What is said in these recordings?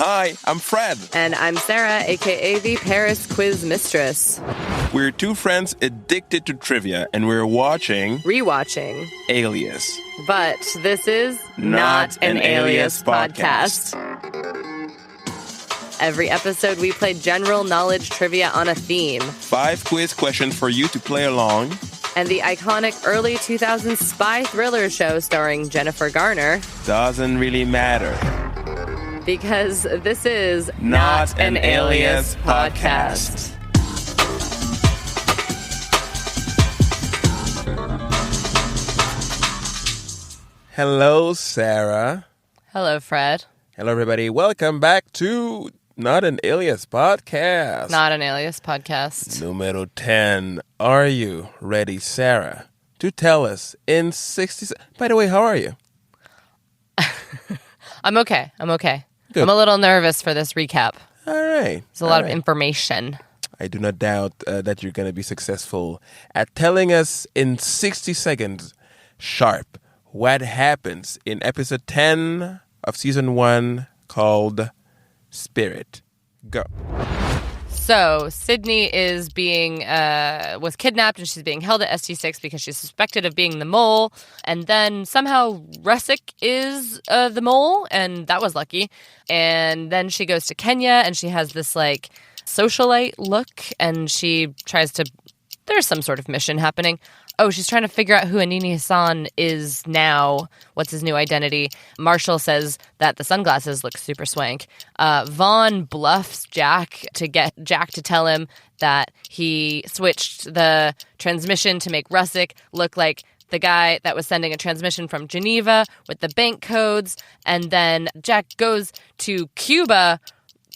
Hi, I'm Fred. And I'm Sarah, aka the Paris Quiz Mistress. We're two friends addicted to trivia, and we're rewatching Alias. But this is not an Alias podcast. Every episode, we play general knowledge trivia on a theme. 5 quiz questions for you to play along. And the iconic early 2000s spy thriller show starring Jennifer Garner Doesn't really matter. Because this is not an Alias podcast. Hello, Sarah. Hello, Fred. Hello, everybody. Welcome back to Not an Alias podcast. Not an Alias podcast. Numero 10. Are you ready, Sarah, to tell us in 60 seconds? By the way, how are you? I'm okay. Good. I'm a little nervous for this recap. All right. There's a lot of information. I do not doubt that you're going to be successful at telling us in 60 seconds sharp what happens in episode 10 of season 1 called Spirit. Go. So Sydney is was kidnapped and she's being held at ST6 because she's suspected of being the mole. And then somehow Rusick is the mole, and that was lucky. And then she goes to Kenya and she has this like socialite look, and she tries to. There's some sort of mission happening. Oh, she's trying to figure out who Anini Hassan is now. What's his new identity? Marshall says that the sunglasses look super swank. Vaughn bluffs Jack to get Jack to tell him that he switched the transmission to make Rusick look like the guy that was sending a transmission from Geneva with the bank codes. And then Jack goes to Cuba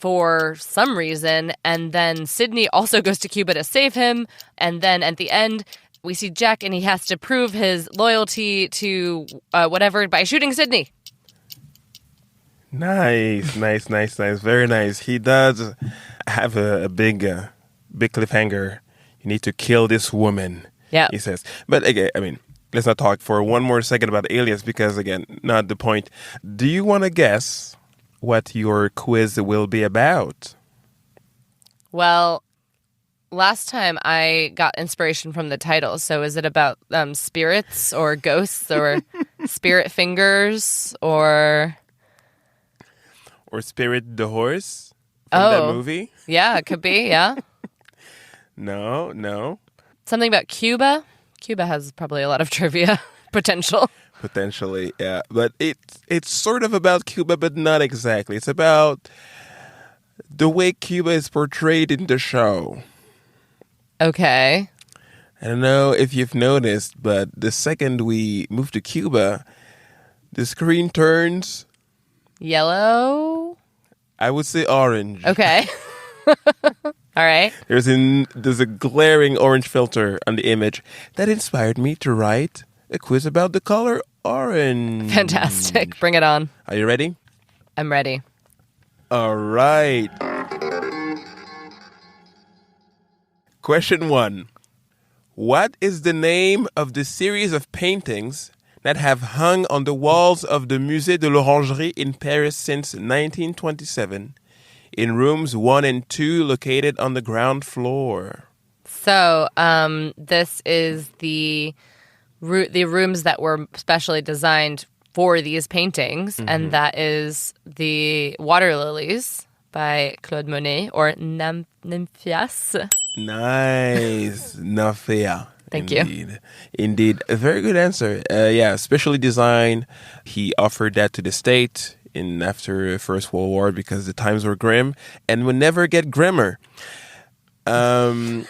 for some reason, and then Sydney also goes to Cuba to save him. And then at the end, we see Jack, and he has to prove his loyalty to whatever by shooting Sydney. Nice. Very nice. He does have a big cliffhanger. You need to kill this woman, he says. But again, I mean, let's not talk for one more second about Alias because, again, not the point. Do you want to guess what your quiz will be about? Well, last time I got inspiration from the title. So is it about spirits or ghosts or spirit fingers or Spirit the Horse from that movie? Yeah, it could be, yeah. No. Something about Cuba? Cuba has probably a lot of trivia potential. Potentially, yeah. But it's sort of about Cuba, but not exactly. It's about the way Cuba is portrayed in the show. Okay. I don't know if you've noticed, but the second we move to Cuba, the screen turns... yellow? I would say orange. Okay. All right. There's a glaring orange filter on the image that inspired me to write a quiz about the color orange. Fantastic. Bring it on. Are you ready? I'm ready. All right. Question 1. What is the name of the series of paintings that have hung on the walls of the Musée de l'Orangerie in Paris since 1927 in rooms 1 and 2 located on the ground floor? So, this is the rooms that were specially designed for these paintings, and that is the Water Lilies by Claude Monet, or Nymphias. Nice. Nymphéa. Thank you. Indeed. A very good answer. Specially designed. He offered that to the state after the First World War because the times were grim and would never get grimmer. Yep.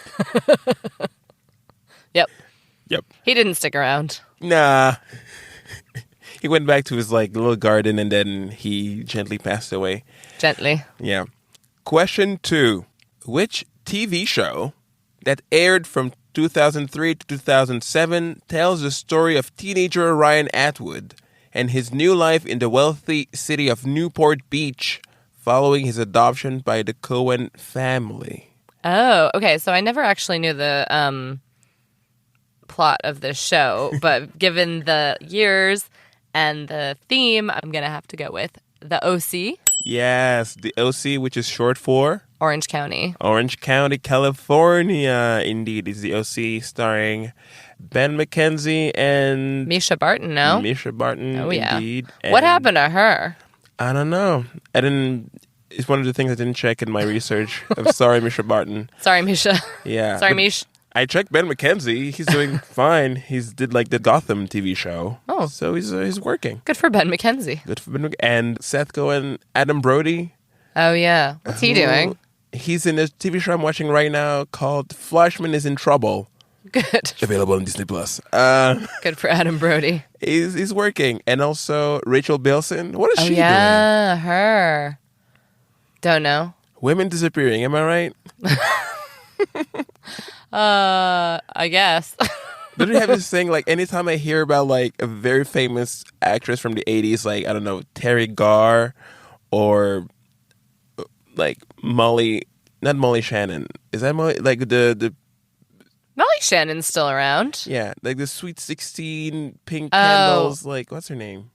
Yep. He didn't stick around. Nah. He went back to his little garden and then he gently passed away. Gently. Yeah. Question 2. Which TV show that aired from 2003 to 2007 tells the story of teenager Ryan Atwood and his new life in the wealthy city of Newport Beach following his adoption by the Cohen family? Oh, okay. So I never actually knew the plot of this show, but given the years and the theme, I'm going to have to go with The OC. Yes, the OC, which is short for Orange County. Orange County, California. Indeed, is the OC, starring Ben McKenzie and Misha Barton, no? Misha Barton. Oh, yeah. Indeed. What And happened to her? I don't know. I didn't. It's one of the things I didn't check in my research. I'm sorry, Misha Barton. Sorry, Misha. Yeah. Sorry, but Mish. I checked Ben McKenzie. He's doing fine. He's did like the Gotham TV show. Oh. So he's working. Good for Ben McKenzie. Good for Ben And Seth Cohen, Adam Brody. Oh, yeah. What's he doing? He's in a TV show I'm watching right now called Flashman is in Trouble. Good. Available on Disney Plus. Good for Adam Brody. He's working. And also Rachel Bilson. What is Oh, she doing? yeah. Her. Don't know. Women disappearing. Am I right? I guess. Don't you have this thing, like, anytime I hear about, like, a very famous actress from the 80s, like, I don't know, Terry Garr or, like, not Molly Shannon. Is that Molly? Like, the Molly Shannon's still around. yeah, like the Sweet 16 pink candles. Like, what's her name?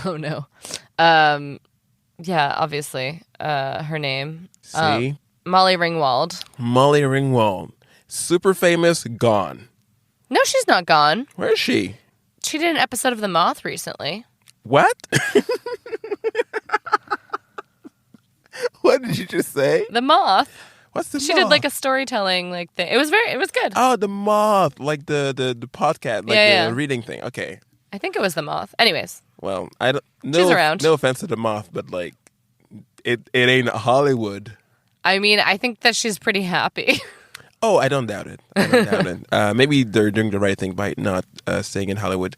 Oh, no. Yeah, obviously. Her name. See? Molly Ringwald. Molly Ringwald. Super famous, gone. No, she's not gone. Where is she? She did an episode of The Moth recently. What? What did you just say? The Moth. What's the She moth? did like a storytelling like thing. It was good. Oh, the moth, like the podcast, like Yeah. the reading thing. Okay. I think it was The Moth. Anyways, Well, I don't. She's around. No offense to the moth, but like, it ain't Hollywood. I mean, I think that she's pretty happy. Oh, I don't doubt it. I don't doubt it. Maybe they're doing the right thing by not staying in Hollywood.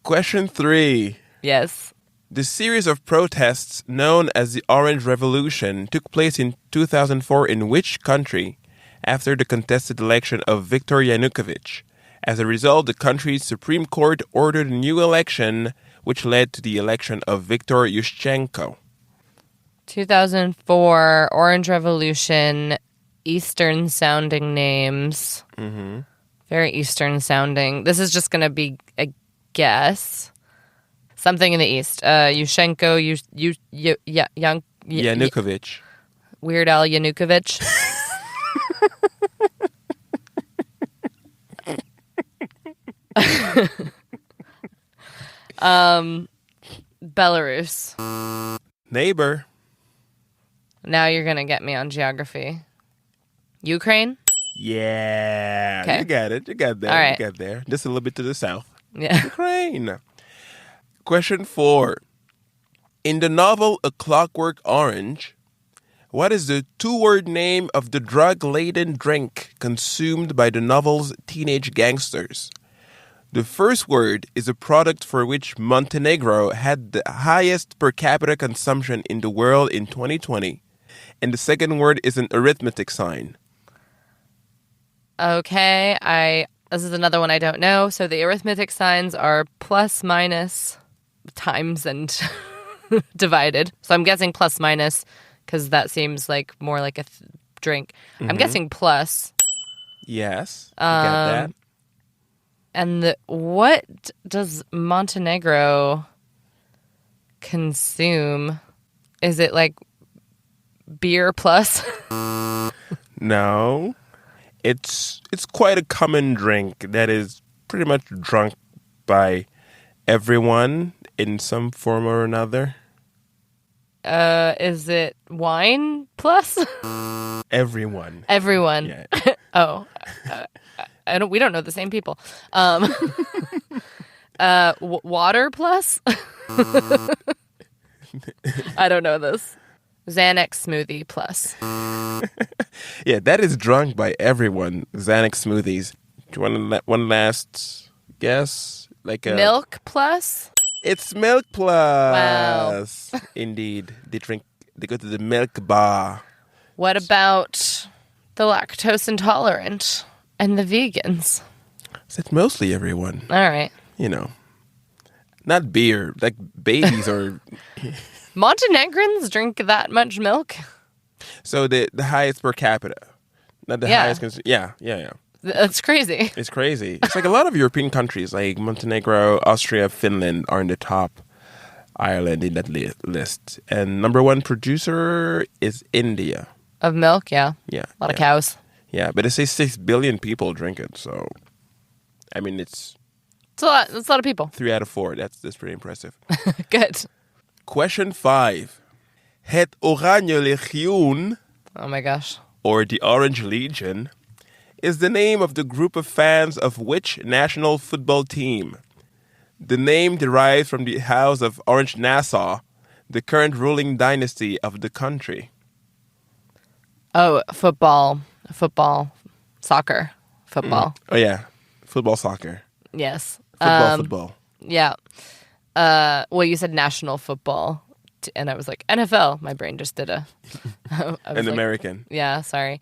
Question 3. Yes. The series of protests known as the Orange Revolution took place in 2004 in which country after the contested election of Viktor Yanukovych? As a result, the country's Supreme Court ordered a new election, which led to the election of Viktor Yushchenko. 2004 Orange Revolution, Eastern sounding names. Mm-hmm. Very Eastern sounding. This is just going to be a guess. Something in the East. Yushchenko, Yanukovych. Weird Al Yanukovych. Belarus. Neighbor. Now you're going to get me on geography. Ukraine? Yeah. Okay. You got it. You got there. All right. You got there. Just a little bit to the south. Yeah. Ukraine. Question 4. In the novel A Clockwork Orange, what is the 2-word name of the drug-laden drink consumed by the novel's teenage gangsters? The first word is a product for which Montenegro had the highest per capita consumption in the world in 2020, and the second word is an arithmetic sign. Okay, this is another one I don't know. So the arithmetic signs are plus, minus, times, and divided. So I'm guessing plus, minus, because that seems like more like a drink. Mm-hmm. I'm guessing plus. Yes, you got that. And what does Montenegro consume? Is it like beer plus? No. It's quite a common drink that is pretty much drunk by everyone in some form or another. Is it wine plus? Everyone. Everyone. Yeah. Oh, we don't know the same people. Water plus? I don't know this. Xanax smoothie plus. Yeah, that is drunk by everyone. Xanax smoothies. Do you want one last guess? Like a Milk plus? It's milk plus. Wow. Indeed, they go to the milk bar. What about the lactose intolerant and the vegans? It's mostly everyone. All right. You know, not beer. Like babies or. Montenegrins drink that much milk? So the highest per capita, not the highest. Yeah. That's crazy. It's crazy. It's like a lot of European countries, like Montenegro, Austria, Finland, are in the top. Ireland in that list. And number one producer is India. Of milk, yeah. Yeah. A lot of cows. Yeah, but it says 6 billion people drink it. So, I mean, it's It's a lot. It's a lot of people. 3 out of 4. That's pretty impressive. Good. Question 5. Het Oranje Legioen, Oh my gosh. or the Orange Legion, is the name of the group of fans of which national football team? The name derives from the House of Orange-Nassau, the current ruling dynasty of the country. Oh, football. Soccer. Football. Oh, yeah. Football, soccer. Yes. Football. Yeah. Well, you said national football, and I was like, NFL. My brain just did a... An American. Yeah, sorry.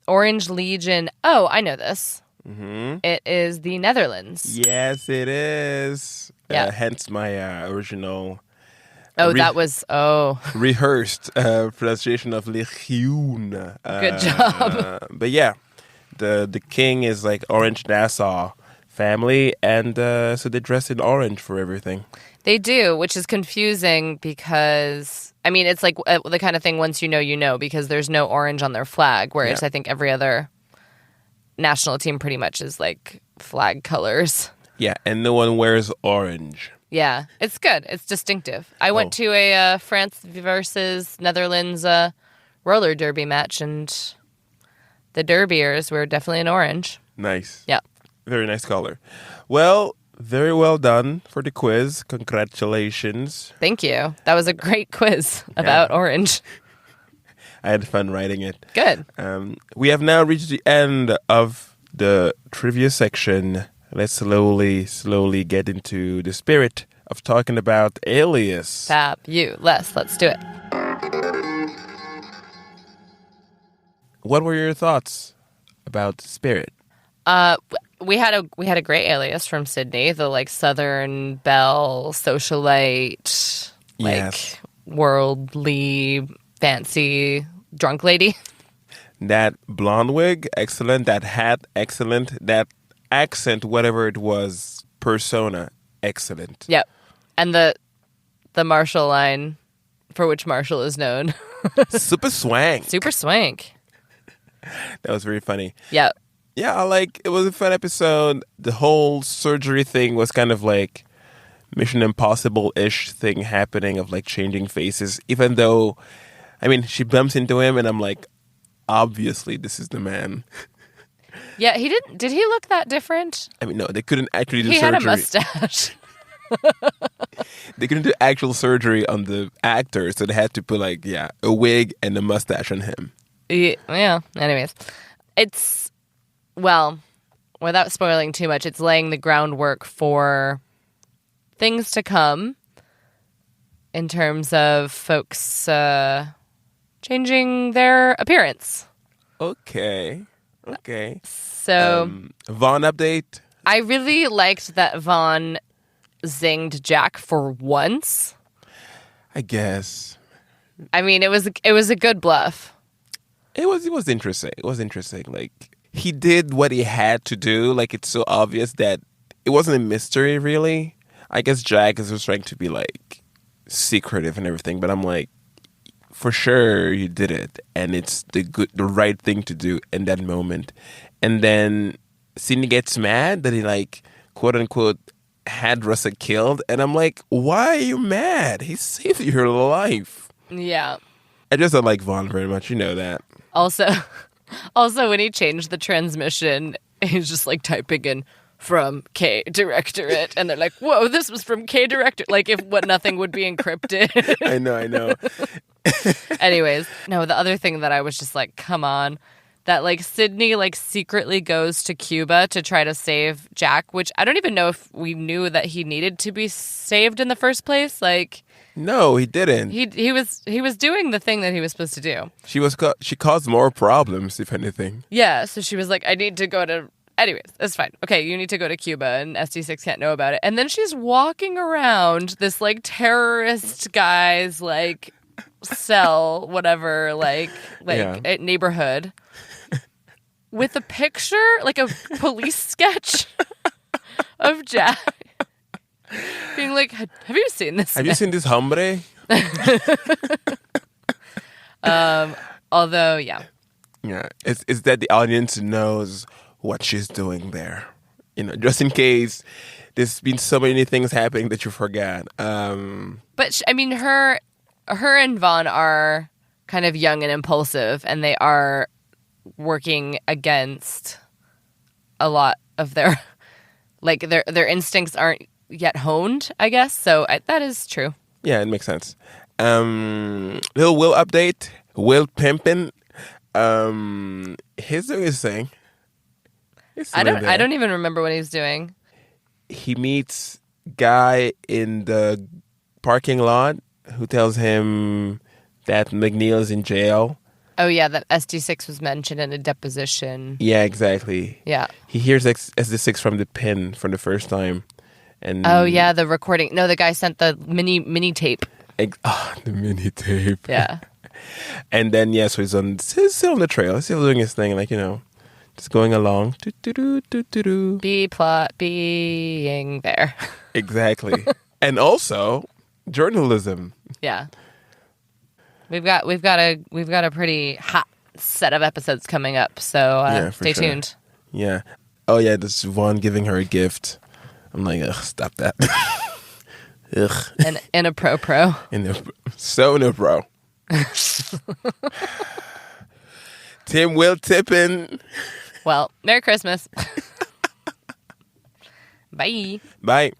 Orange Legion. Oh, I know this. Mm-hmm. It is the Netherlands. Yes, it is. Yeah. Hence my original... Oh, that was... Oh. rehearsed pronunciation of Legioen. Good job. But yeah, the king is like Orange Nassau family, and so they dress in orange for everything. They do, which is confusing because, I mean, it's like the kind of thing once you know, because there's no orange on their flag, whereas I think every other national team pretty much is like flag colors. Yeah, and no one wears orange. Yeah, it's good. It's distinctive. I went to a France versus Netherlands roller derby match, and the derbiers were definitely in orange. Nice. Yeah. Very nice color. Well, very well done for the quiz. Congratulations. Thank you. That was a great quiz about orange. I had fun writing it. Good. We have now reached the end of the trivia section. Let's slowly get into the spirit of talking about Alias. Fabulous. Let's do it. What were your thoughts about Spirit? We had a great Alias from Sydney, the like Southern belle, socialite, like Yes. worldly, fancy, drunk lady. That blonde wig, excellent. That hat, excellent. That accent, whatever it was, persona, excellent. Yep. And the Marshall line, for which Marshall is known. Super swank. Super swank. That was very funny. Yep. Yeah, it was a fun episode. The whole surgery thing was kind of like Mission Impossible-ish thing happening of like changing faces, even though, I mean, she bumps into him and I'm like, obviously this is the man. Yeah, he didn't. Did he look that different? I mean, no, they couldn't actually do He surgery. had a mustache. They couldn't do actual surgery on the actor, so they had to put a wig and a mustache on him. Yeah. Anyways, it's, well, without spoiling too much, it's laying the groundwork for things to come in terms of folks changing their appearance. Okay. So Vaughn update. I really liked that Vaughn zinged Jack for once. I guess I mean, it was a good bluff. it was interesting. It was interesting. Like, he did what he had to do. Like, it's so obvious that it wasn't a mystery, really. I guess Jack is just trying to be like secretive and everything, but I'm like, for sure you did it, and it's the right thing to do in that moment. And then Sydney gets mad that he like quote unquote had Russa killed, and I'm like, why are you mad? He saved your life. Yeah. I just don't like Vaughn very much. You know that. Also, when he changed the transmission, he's just like typing in from K Directorate, and they're like, "Whoa, this was from K Director." Like, if nothing would be encrypted. I know. Anyways, no. The other thing that I was just like, "Come on," that like Sydney like secretly goes to Cuba to try to save Jack, which I don't even know if we knew that he needed to be saved in the first place. Like, no, he didn't. he was doing the thing that he was supposed to do. She caused more problems, if anything. Yeah, so she was like, I need to go to... Anyways, it's fine. Okay, you need to go to Cuba, and SD6 can't know about it. And then she's walking around this, like, terrorist guy's, like, cell, whatever, neighborhood, with a picture, like a police sketch of Jack. Being like, have you seen this? Have you seen this hombre? Although, yeah. Yeah, it's that the audience knows what she's doing there. You know, just in case there's been so many things happening that you forgot. But, I mean, her and Vaughn are kind of young and impulsive, and they are working against a lot of their, like, their instincts aren't yet honed, I guess. So that is true. Yeah, it makes sense. Little Will update. Will Pimpin. He's doing his thing. I don't even remember what he's doing. He meets guy in the parking lot who tells him that McNeil's in jail. Oh yeah, that SD6 was mentioned in a deposition. Yeah, exactly. Yeah. He hears SD6 from the pin for the first time. And oh yeah, the recording. No, the guy sent the mini tape. The mini tape. Yeah. And then so he's still on the trail. He's still doing his thing, like, you know, just going along. Being there. Exactly. And also journalism. Yeah. We've got a pretty hot set of episodes coming up, so stay tuned. Yeah. Oh yeah, this Vaughn giving her a gift. I'm like, ugh, stop that. Ugh. In a pro. So in a pro. Tim Will Tippin. Well, Merry Christmas. Bye. Bye.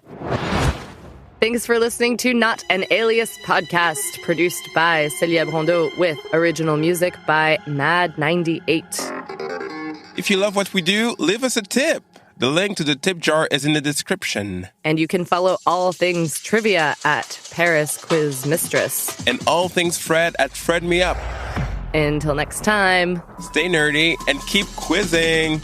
Thanks for listening to Not an Alias podcast, produced by Celia Brondeau with original music by Mad98. If you love what we do, leave us a tip. The link to the tip jar is in the description. And you can follow all things trivia at Paris Quiz Mistress. And all things Fred at Fred Me Up. Until next time. Stay nerdy and keep quizzing.